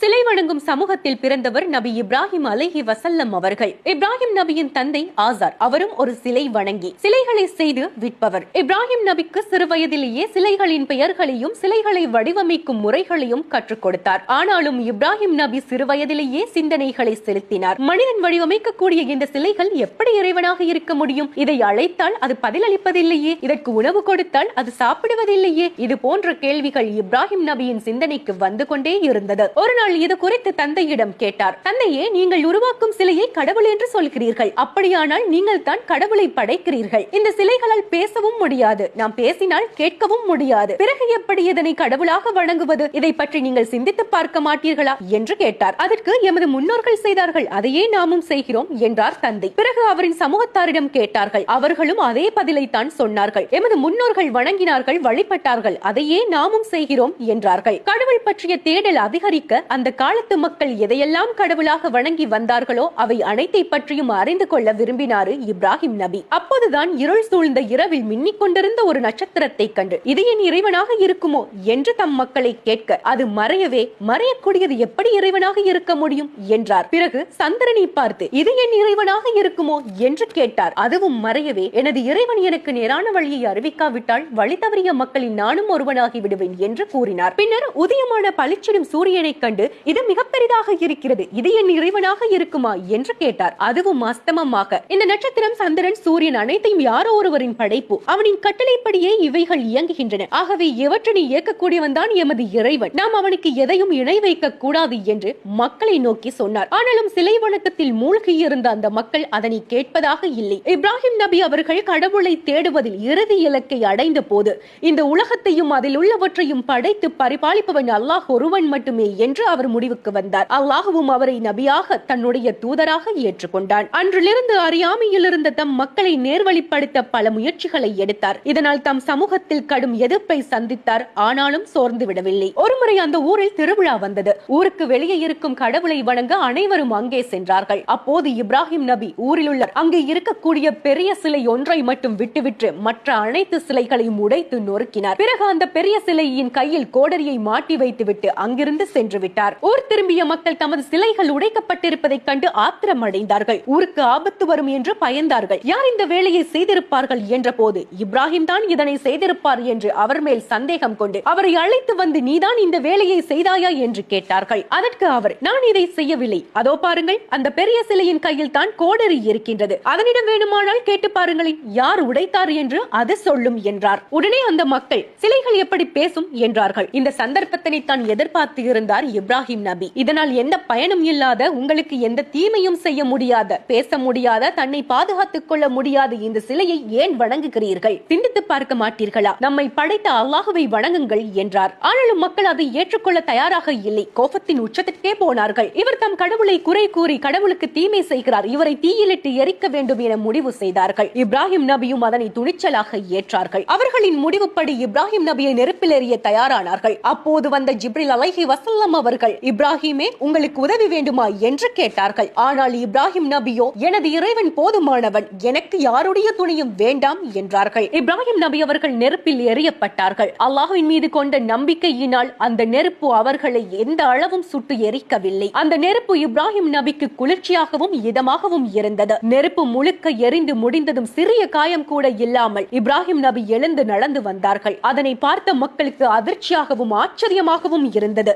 சிலை வணங்கும் சமூகத்தில் பிறந்தவர் நபி இப்ராஹிம் அலைஹி வஸல்லம் அவர்கள். இப்ராஹிம் நபியின் தந்தை ஆசார், அவரும் ஒரு சிலை வணங்கி சிலைகளை செய்து விற்பவர். இப்ராஹிம் நபிக்கு சிறு வயதிலேயே சிலைகளின் பெயர்களையும் சிலைகளை வடிவமைக்கும் முறைகளையும் கற்றுக் கொடுத்தார். ஆனாலும் இப்ராஹிம் நபி சிறு வயதிலேயே சிந்தனைகளை செலுத்தினார். மனிதன் வடிவமைக்கக்கூடிய இந்த சிலைகள் எப்படி இறைவனாக இருக்க முடியும்? இதை அழைத்தால் அது பதிலளிப்பதில்லையே, இதற்கு உணவு கொடுத்தால் அது சாப்பிடுவதில்லையே. இது போன்ற கேள்விகள் இப்ராஹிம் நபியின் சிந்தனைக்கு வந்து கொண்டே இருந்தது. ஒரு நாள் இது குறித்து தந்தையிடம் கேட்டார். தந்தையே, நீங்கள் உருவாக்கும் சிலையை கடவுள் என்று சொல்கிறீர்கள். அப்படியானால் நீங்கள் தான் கடவுளை படைக்கிறீர்கள். இந்த சிலைகளால் பேசவும் முடியாது, நாம் பேசினால் கேட்கவும் முடியாது. பிறகு எப்படி இதனை கடவுளாக வணங்குவது? இதை பற்றி நீங்கள் சிந்தித்து பார்க்க மாட்டீர்களா என்று கேட்டார். அதற்கு எமது முன்னோர்கள் செய்தார்கள், அதையே நாமும் செய்கிறோம் என்றார் தந்தை. பிறகு அவரின் சமூகத்தாரிடம் கேட்டார்கள். அவர்களும் அதே பதிலை தான் சொன்னார்கள். எமது முன்னோர்கள் வணங்கினார்கள், வழிபட்டார்கள், அதையே நாமும் செய்கிறோம் என்றார்கள். கடவுள் பற்றிய தேடல் அதிகரிக்க அந்த காலத்து மக்கள் எதையெல்லாம் கடவுளாக வணங்கி வந்தார்களோ அவை அனைத்தை பற்றியும் அறிந்து கொள்ள விரும்பினார் இப்ராஹிம் நபி. அப்போதுதான் இருள் சூழ்ந்த இரவில் மின்னிக் கொண்டிருந்த ஒரு நட்சத்திரத்தை கண்டு இது என் இறைவனாக இருக்குமோ என்று தம் மக்களை கேட்க, அது மறையவே மறையக்கூடியது எப்படி இறைவனாக இருக்க முடியும் என்றார். பிறகு சந்திரனை பார்த்து இது என் இறைவனாக இருக்குமோ என்று கேட்டார். அதுவும் மறையவே, எனது இறைவன் எனக்கு நேரான வழியை அறிவிக்காவிட்டால் வழி தவறிய மக்களில் நானும் ஒருவனாகி விடுவேன் என்று கூறினார். பின்னர் உதயமான பளிச்சிடும் சூரியனை கண்டு இது மிக பெரிதாக இருக்கிறது, இது என் இறைவனாக இருக்குமா என்று கேட்டார். அதுவும் அஸ்தமமாக, இந்த நட்சத்திரம், சந்திரன், சூரியன் அனைத்தையும் யாரோ ஒருவரின் படைப்பு, அவனின் கட்டளைப்படியே இவைகள் இயங்குகின்றன. ஆகவே இவற்றினை இயக்கக்கூடியவன் தான் எமது இறைவன், நாம் அவனுக்கு எதையும் இணை வைக்க கூடாது என்று மக்களை நோக்கி சொன்னார். ஆனாலும் சிலை வணக்கத்தில் மூழ்கி இருந்த அந்த மக்கள் அதனை கேட்பதாக இல்லை. இப்ராஹிம் நபி அவர்கள் கடவுளை தேடுவதில் இறுதி இலக்கை அடைந்த போது இந்த உலகத்தையும் அதில் உள்ளவற்றையும் படைத்து பரிபாலிப்பவன் அல்லாஹ் ஒருவன் மட்டுமே என்று அவர் முடிவுக்கு வந்தார். அல்லாஹ்வும் அவரை நபியாக, தன்னுடைய தூதராக ஏற்றுக்கொண்டான். அன்றிலிருந்து அறியாமையில் இருந்த தம் மக்களை நேர்வழிப்படுத்த பல முயற்சிகளை எடுத்தார். இதனால் தம் சமூகத்தில் கடும் எதிர்ப்பை சந்தித்தார். ஆனாலும் சோர்ந்து விடவில்லை. ஒருமுறை அந்த ஊரில் திருவிழா வந்தது. ஊருக்கு வெளியே இருக்கும் கடவுளை வணங்க அனைவரும் அங்கே சென்றார்கள். அப்போது இப்ராஹிம் நபி ஊரில் உள்ள அங்கே இருக்கக்கூடிய பெரிய சிலை ஒன்றை மட்டும் விட்டுவிட்டு மற்ற அனைத்து சிலைகளையும் உடைத்து நொறுக்கினார். பிறகு அந்த பெரிய சிலையின் கையில் கோடரியை மாட்டி வைத்துவிட்டு அங்கிருந்து சென்று விட்டார். ஊர் திரும்பிய மக்கள் தமது சிலைகள் உடைக்கப்பட்டிருப்பதை கண்டு ஆத்திரம் அடைந்தார்கள். ஊருக்கு ஆபத்து வரும் என்று பயந்தார்கள். யார் இந்த வேலையை செய்திருப்பார்கள் என்ற போது இப்ராஹிம் தான் இதனை செய்திருப்பார் என்று அவர் மேல் சந்தேகம் கொண்டு அவரை அழைத்து வந்து, நீதான் இந்த வேலையை செய்தாயா என்று கேட்டார்கள். அதற்கு அவர், நான் இதை செய்யவில்லை, அதோ பாருங்கள், அந்த பெரிய சிலையின் கையில் தான் கோடரி இருக்கின்றது, அதனிடம் வேணுமானால் கேட்டு பாருங்களேன், யார் உடைத்தார் என்று அது சொல்லும் என்றார். உடனே அந்த மக்கள், சிலைகள் எப்படி பேசும் என்றார்கள். இந்த சந்தர்ப்பத்தினை தான் எதிர்பார்த்து இருந்தார் இப்ராஹிம் நபி. இதனால் எந்த பயனும் இல்லாத, உங்களுக்கு எந்த தீமையும் செய்ய முடியாத, பேச முடியாத, தன்னை பாதுகாத்துக் கொள்ள முடியாத இந்த சிலையை ஏன் வணங்குகிறீர்கள்? சிந்தித்து பார்க்க மாட்டீர்களா? நம்மை படைத்த அல்லாஹ்வை வணங்குங்கள் என்றார். ஆனாலும் மக்கள் அதை ஏற்றுக்கொள்ள தயாராக இல்லை. கோபத்தின் உச்சத்திற்கே போனார்கள். இவர் தம் கடவுளை குறை கூறி கடவுளுக்கு தீமை செய்கிறார், இவரை தீயிலிட்டு எரிக்க வேண்டும் என முடிவு செய்தார்கள். இப்ராஹிம் நபியும் அதனை துணிச்சலாக ஏற்றார்கள். அவர்களின் முடிவுப்படி இப்ராஹிம் நபியை நெருப்பில் எறிய தயாரானார்கள். அப்போது வந்த ஜிப்ரில் அலைஹி வஸல்லம் அவர்கள், இப்ராஹிமே, உங்களுக்கு உதவி வேண்டுமா என்று கேட்டார்கள். ஆனால் இப்ராஹிம் நபியோ, எனது இறைவன் போதுமானவன், எனக்கு யாருடைய துணையும் வேண்டாம் என்றார்கள். இப்ராஹிம் நபி அவர்கள் நெருப்பில் எறியப்பட்டார்கள். அல்லாஹ்வின் மீது கொண்ட நம்பிக்கையினால் அந்த நெருப்பு அவர்களை எந்த அளவும் சுட்டு எரிக்கவில்லை. அந்த நெருப்பு இப்ராஹிம் நபிக்கு குளிர்ச்சியாகவும் இதமாகவும் இருந்தது. நெருப்பு முழுக்க எரிந்து முடிந்ததும் சிறிய காயம் கூட இல்லாமல் இப்ராஹிம் நபி எழுந்து நடந்து வந்தார்கள். அதனை பார்த்த மக்களுக்கு அதிர்ச்சியாகவும் ஆச்சரியமாகவும் இருந்தது.